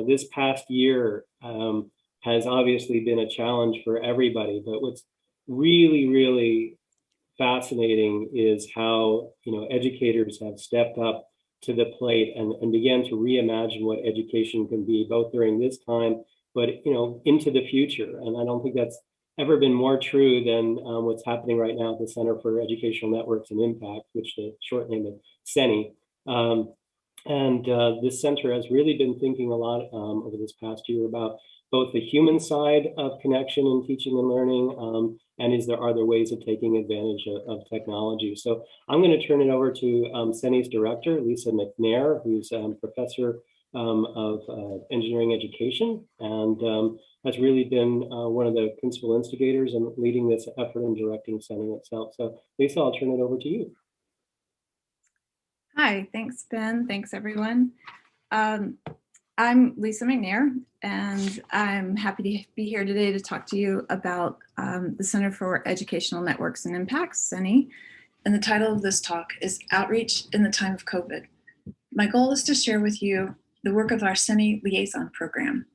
this past year has obviously been a challenge for everybody, but what's really, really fascinating is how, educators have stepped up to the plate and began to reimagine what education can be, both during this time, but, into the future. And I don't think that's ever been more true than what's happening right now at the Center for Educational Networks and Impact, which the short name is CENI. This center has really been thinking a lot over this past year about both the human side of connection in teaching and learning, and are there ways of taking advantage of technology. So I'm going to turn it over to CENI's director, Lisa McNair, who's professor of engineering education and has really been one of the principal instigators in leading this effort and directing CENI itself. So Lisa, I'll turn it over to you. Hi, thanks, Ben. Thanks, everyone. I'm Lisa McNair, and I'm happy to be here today to talk to you about the Center for Educational Networks and Impacts, CENI. And the title of this talk is Outreach in the Time of COVID. My goal is to share with you the work of our CENI liaison program.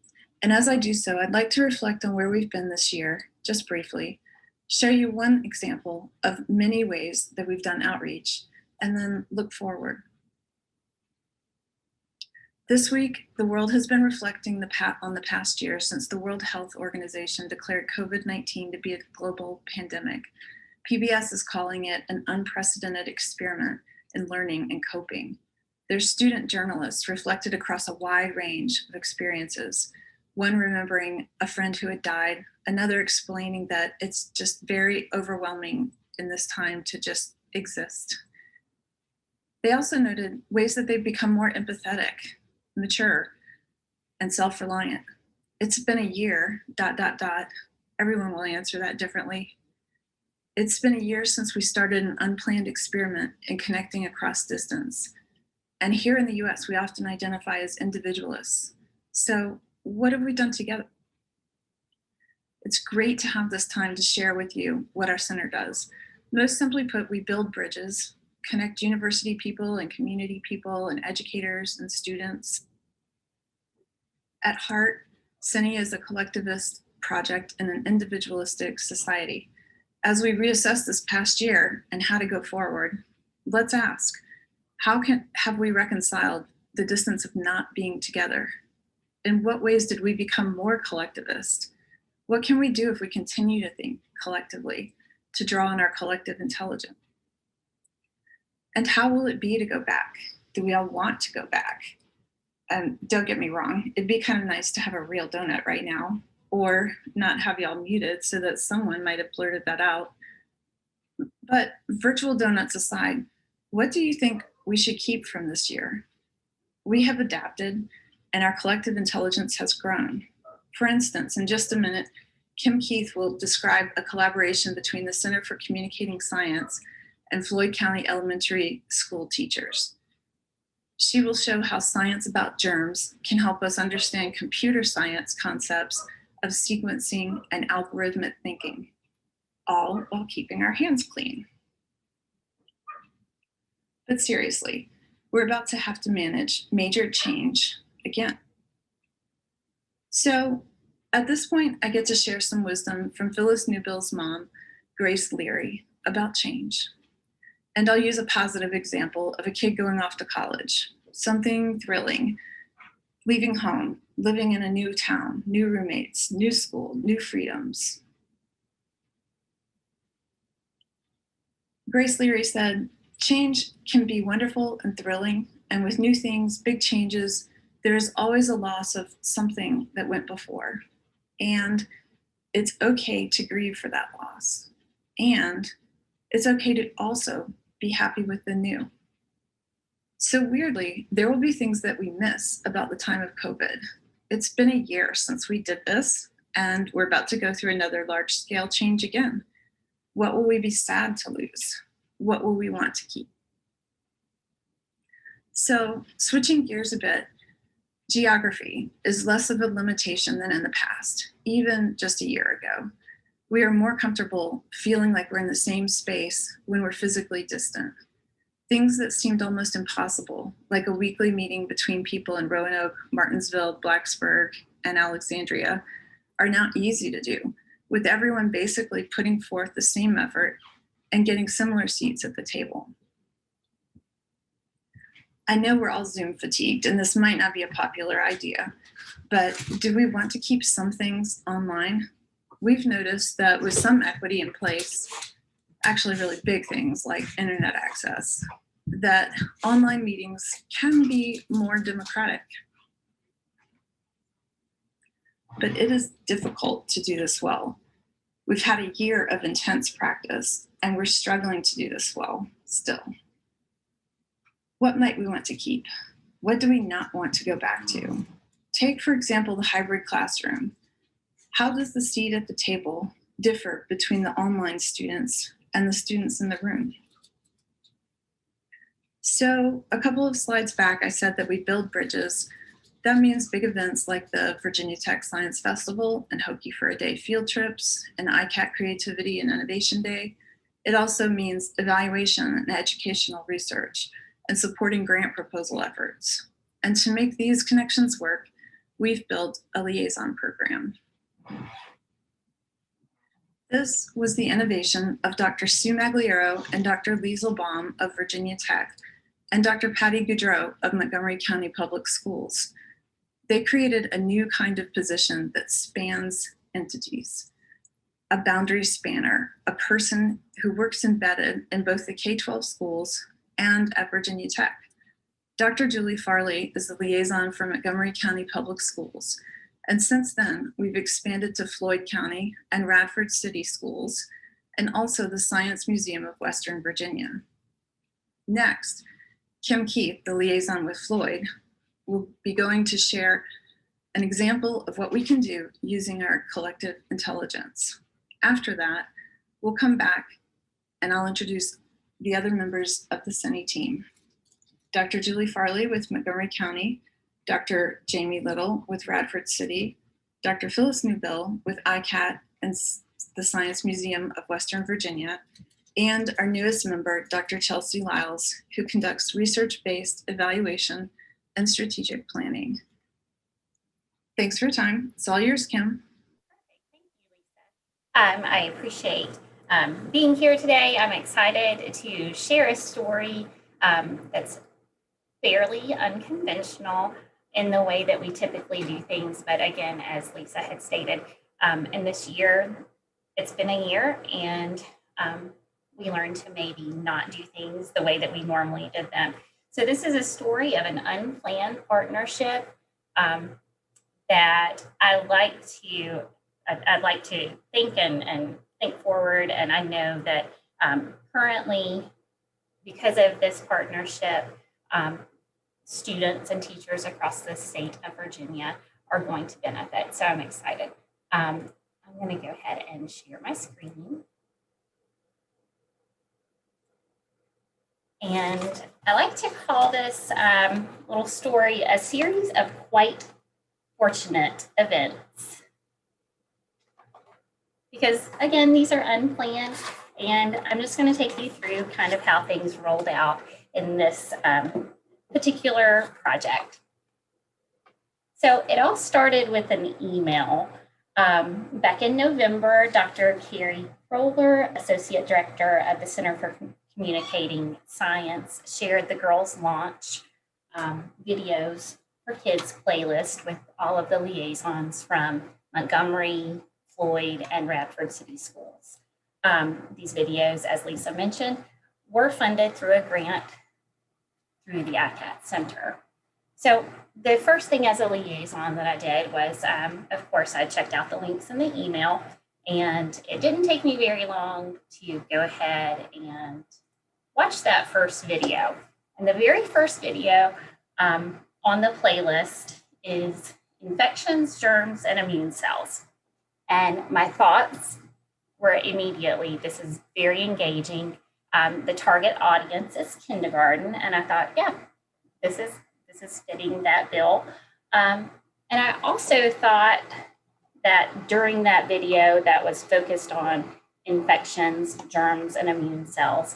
And as I do so, I'd like to reflect on where we've been this year, just briefly, show you one example of many ways that we've done outreach, and then look forward. This week, the world has been reflecting on the past year since the World Health Organization declared COVID-19 to be a global pandemic. PBS is calling it an unprecedented experiment in learning and coping. Their student journalists reflected across a wide range of experiences, one remembering a friend who had died, another explaining that it's just very overwhelming in this time to just exist. They also noted ways that they've become more empathetic, mature, and self-reliant. It's been a year, ... Everyone will answer that differently. It's been a year since we started an unplanned experiment in connecting across distance. And here in the US, we often identify as individualists. So what have we done together? It's great to have this time to share with you what our center does. Most simply put, we build bridges, connect university people and community people and educators and students. At heart, CENI is a collectivist project in an individualistic society. As we reassess this past year and how to go forward, let's ask, how have we reconciled the distance of not being together? In what ways did we become more collectivist? What can we do if we continue to think collectively to draw on our collective intelligence? And how will it be to go back? Do we all want to go back? And don't get me wrong, it'd be kind of nice to have a real donut right now, or not have y'all muted so that someone might have blurted that out. But virtual donuts aside, what do you think we should keep from this year? We have adapted and our collective intelligence has grown. For instance, in just a minute, Kim Keith will describe a collaboration between the Center for Communicating Science and Floyd County Elementary School teachers. She will show how science about germs can help us understand computer science concepts of sequencing and algorithmic thinking, all while keeping our hands clean. But seriously, we're about to have to manage major change again. So at this point, I get to share some wisdom from Phyllis Newbill's mom, Grace Leary, about change. And I'll use a positive example of a kid going off to college, something thrilling, leaving home, living in a new town, new roommates, new school, new freedoms. Grace Leary said, change can be wonderful and thrilling, and with new things, big changes, there is always a loss of something that went before. And it's okay to grieve for that loss. And it's okay to also be happy with the new. So weirdly, there will be things that we miss about the time of COVID. It's been a year since we did this, and we're about to go through another large-scale change again. What will we be sad to lose? What will we want to keep? So switching gears a bit, geography is less of a limitation than in the past, even just a year ago. We are more comfortable feeling like we're in the same space when we're physically distant. Things that seemed almost impossible, like a weekly meeting between people in Roanoke, Martinsville, Blacksburg, and Alexandria, are now easy to do, with everyone basically putting forth the same effort and getting similar seats at the table. I know we're all Zoom fatigued, and this might not be a popular idea, but do we want to keep some things online? We've noticed that with some equity in place, actually really big things like internet access, that online meetings can be more democratic. But it is difficult to do this well. We've had a year of intense practice, and we're struggling to do this well still. What might we want to keep? What do we not want to go back to? Take, for example, the hybrid classroom. How does the seat at the table differ between the online students and the students in the room? So a couple of slides back, I said that we build bridges. That means big events like the Virginia Tech Science Festival and Hokie for a Day field trips and ICAT Creativity and Innovation Day. It also means evaluation and educational research and supporting grant proposal efforts. And to make these connections work, we've built a liaison program. This was the innovation of Dr. Sue Magliero and Dr. Liesl Baum of Virginia Tech and Dr. Patty Goudreau of Montgomery County Public Schools. They created a new kind of position that spans entities, a boundary spanner, a person who works embedded in both the K-12 schools and at Virginia Tech. Dr. Julie Farley is the liaison for Montgomery County Public Schools. And since then, we've expanded to Floyd County and Radford City Schools, and also the Science Museum of Western Virginia. Next, Kim Keith, the liaison with Floyd, will be going to share an example of what we can do using our collective intelligence. After that, we'll come back and I'll introduce the other members of the CENI team. Dr. Julie Farley with Montgomery County, Dr. Jamie Little with Radford City, Dr. Phyllis Newbill with ICAT and the Science Museum of Western Virginia, and our newest member, Dr. Chelsea Lyles, who conducts research-based evaluation and strategic planning. Thanks for your time. It's all yours, Kim. Thank you, Lisa. I appreciate being here today. I'm excited to share a story that's fairly unconventional in the way that we typically do things. But again, as Lisa had stated, in this year, it's been a year, and we learned to maybe not do things the way that we normally did them. So this is a story of an unplanned partnership that I'd like to think and think forward. And I know that currently, because of this partnership, students and teachers across the state of Virginia are going to benefit. So I'm excited. I'm going to go ahead and share my screen. And I like to call this little story a series of quite fortunate events. Because again, these are unplanned, and I'm just going to take you through kind of how things rolled out in this particular project. So it all started with an email. Back in November, Dr. Carrie Roller, Associate Director of the Center for Communicating Science, shared the Girls Launch videos for Kids playlist with all of the liaisons from Montgomery, Floyd, and Radford City Schools. These videos, as Lisa mentioned, were funded through a grant through the ICAT Center. So the first thing as a liaison that I did was, of course, I checked out the links in the email, and it didn't take me very long to go ahead and watch that first video. And the very first video on the playlist is infections, germs, and immune cells. And my thoughts were immediately, this is very engaging. The target audience is kindergarten, and I thought, yeah, this is fitting that bill. And I also thought that during that video that was focused on infections, germs, and immune cells,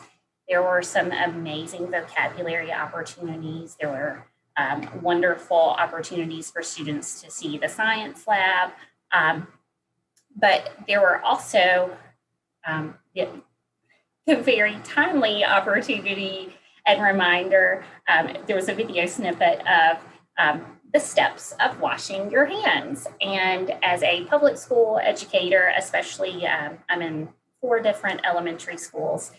There were some amazing vocabulary opportunities. There were wonderful opportunities for students to see the science lab. But there were also the very timely opportunity and reminder. There was a video snippet of the steps of washing your hands. And as a public school educator, especially I'm in 4 different elementary schools,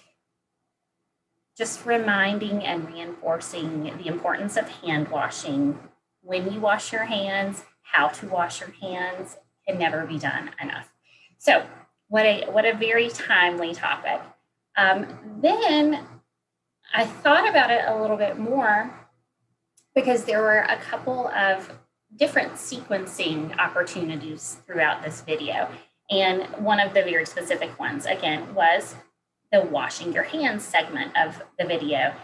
just reminding and reinforcing the importance of hand washing, when you wash your hands, how to wash your hands, can never be done enough. So what a very timely topic. Then I thought about it a little bit more because there were a couple of different sequencing opportunities throughout this video. And one of the very specific ones, again, was the washing your hands segment of the video.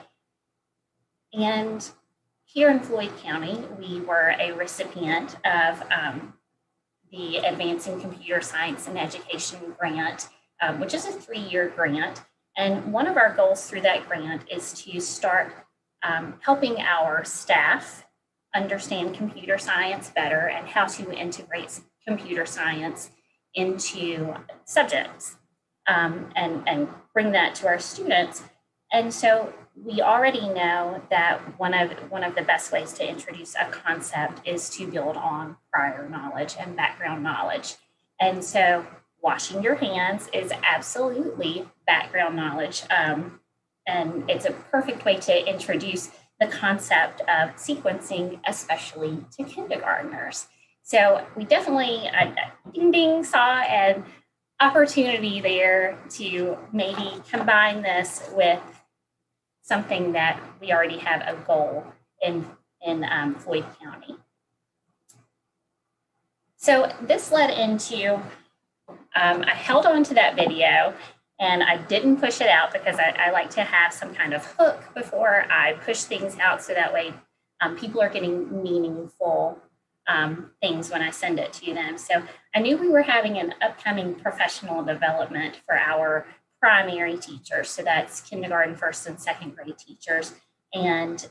And here in Floyd County, we were a recipient of the Advancing Computer Science and Education grant, which is a 3-year grant. And one of our goals through that grant is to start helping our staff understand computer science better and how to integrate computer science into subjects and bring that to our students. And so we already know that one of the best ways to introduce a concept is to build on prior knowledge and background knowledge. And so washing your hands is absolutely background knowledge. And it's a perfect way to introduce the concept of sequencing, especially to kindergartners. So we definitely, ding ding, saw an opportunity there to maybe combine this with something that we already have a goal in Floyd County. So this led into, I held on to that video and I didn't push it out because I like to have some kind of hook before I push things out, so that way people are getting meaningful things when I send it to them. So I knew we were having an upcoming professional development for our primary teachers. So that's kindergarten, 1st and 2nd grade teachers. And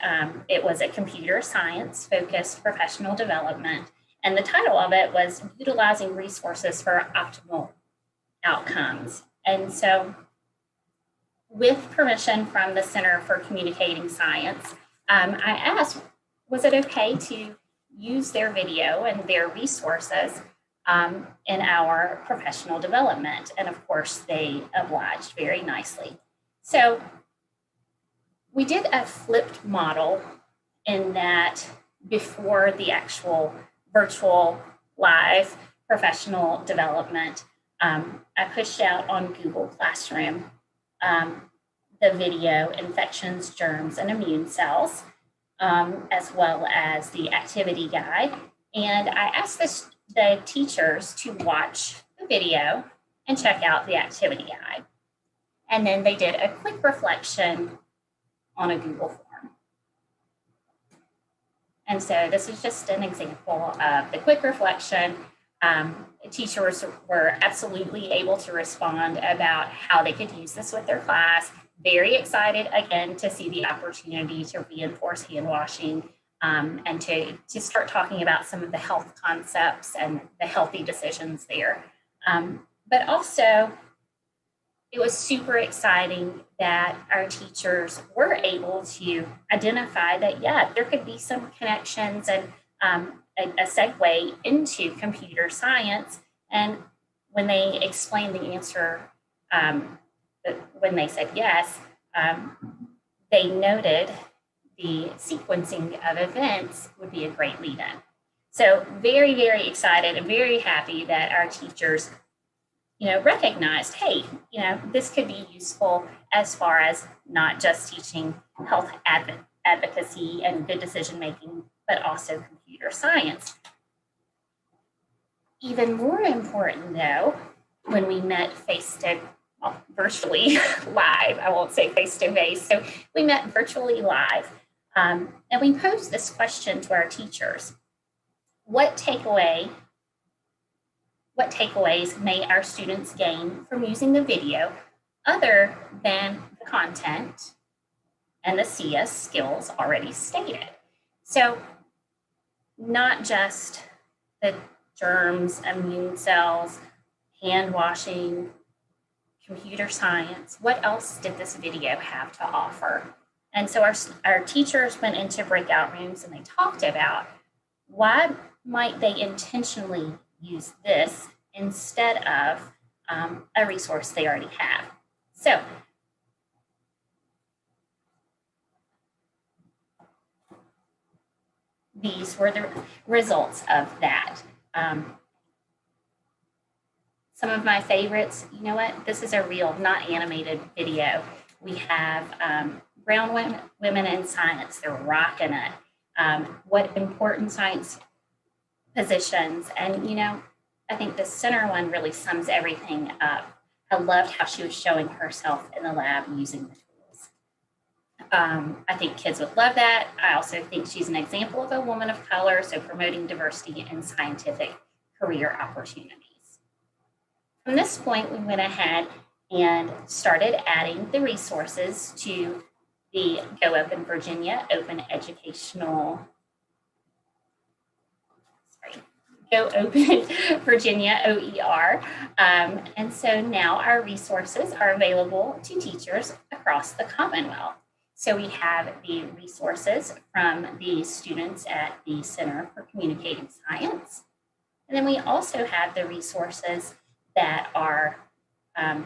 it was a computer science focused professional development. And the title of it was Utilizing Resources for Optimal Outcomes. And so with permission from the Center for Communicating Science, I asked, was it okay to use their video and their resources in our professional development? And of course, they obliged very nicely. So we did a flipped model in that before the actual virtual live professional development, I pushed out on Google Classroom the video Infections, Germs, and Immune Cells, as well as the activity guide. And I asked the teachers to watch the video and check out the activity guide. And then they did a quick reflection on a Google form. And so this is just an example of the quick reflection. Teachers were absolutely able to respond about how they could use this with their class. Very excited, again, to see the opportunity to reinforce hand washing and to start talking about some of the health concepts and the healthy decisions there. But also, it was super exciting that our teachers were able to identify that, yeah, there could be some connections and a segue into computer science. And when they explained the answer, when they said yes, they noted the sequencing of events would be a great lead-in. So very, very excited and very happy that our teachers, recognized, hey, this could be useful as far as not just teaching health advocacy and good decision-making, but also computer science. Even more important, though, when we met virtually live, I won't say face-to-face, so we met virtually live, and we posed this question to our teachers. What takeaways may our students gain from using the video other than the content and the CS skills already stated. So not just the germs, immune cells, hand washing, computer science, what else did this video have to offer? And so our teachers went into breakout rooms and they talked about why might they intentionally use this instead of a resource they already have. So these were the results of that. Some of my favorites, you know what? This is a real, not animated video. We have brown women in science. They're rocking it. What important science positions. And, you know, I think the center one really sums everything up. I loved how she was showing herself in the lab using the tools. I think kids would love that. I also think she's an example of a woman of color, so promoting diversity in scientific career opportunities. From this point, we went ahead and started adding the resources to the Go Open Virginia Open Educational, Go Open Virginia OER. And so now our resources are available to teachers across the Commonwealth. So we have the resources from the students at the Center for Communicating Science. And then we also have the resources that are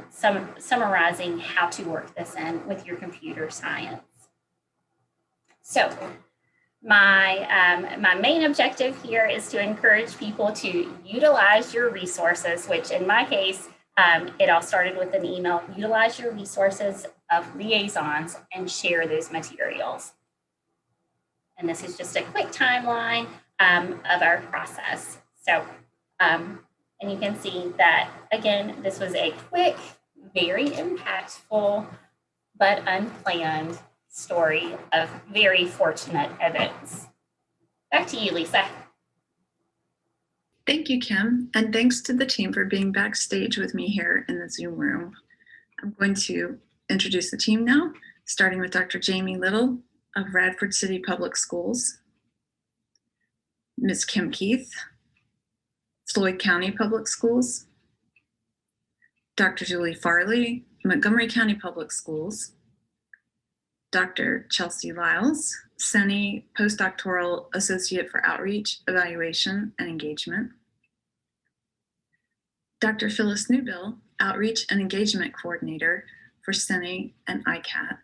summarizing how to work this in with your computer science. So my main objective here is to encourage people to utilize your resources, which in my case, it all started with an email. Utilize your resources of liaisons and share those materials. And this is just a quick timeline of our process. So, and you can see that, again, this was a quick, very impactful, but unplanned story of very fortunate events. Back to you, Lisa. Thank you, Kim, and thanks to the team for being backstage with me here in the Zoom room. I'm going to introduce the team now, starting with Dr. Jamie Little of Radford City Public Schools, Ms. Kim Keith, Floyd County Public Schools, Dr. Julie Farley, Montgomery County Public Schools, Dr. Chelsea Lyles, CENI Postdoctoral Associate for Outreach, Evaluation, and Engagement, Dr. Phyllis Newbill, Outreach and Engagement Coordinator for CENI and ICAT,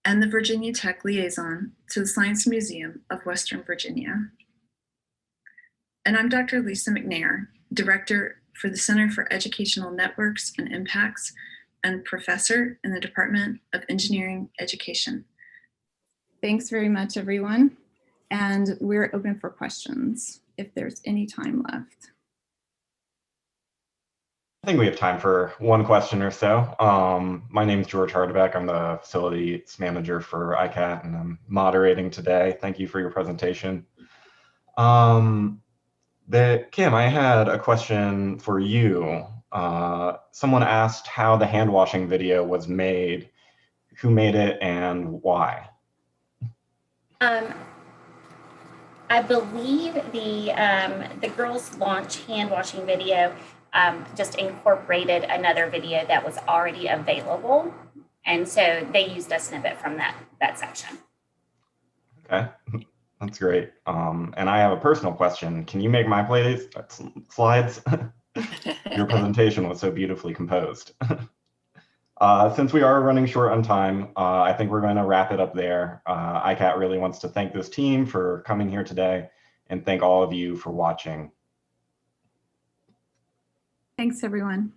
and the Virginia Tech Liaison to the Science Museum of Western Virginia. And I'm Dr. Lisa McNair, Director for the Center for Educational Networks and Impacts and Professor in the Department of Engineering Education. Thanks very much, everyone. And we're open for questions if there's any time left. I think we have time for one question or so. My name is George Hardebeck. I'm the facilities manager for ICAT, and I'm moderating today. Thank you for your presentation. Kim, I had a question for you. Someone asked how the hand washing video was made, who made it, and why? I believe the girls' launch hand washing video just incorporated another video that was already available, and so they used a snippet from that section. Okay. That's great. And I have a personal question. Can you make my Playdate slides? Your presentation was so beautifully composed. Since we are running short on time, I think we're going to wrap it up there. ICAT really wants to thank this team for coming here today and thank all of you for watching. Thanks, everyone.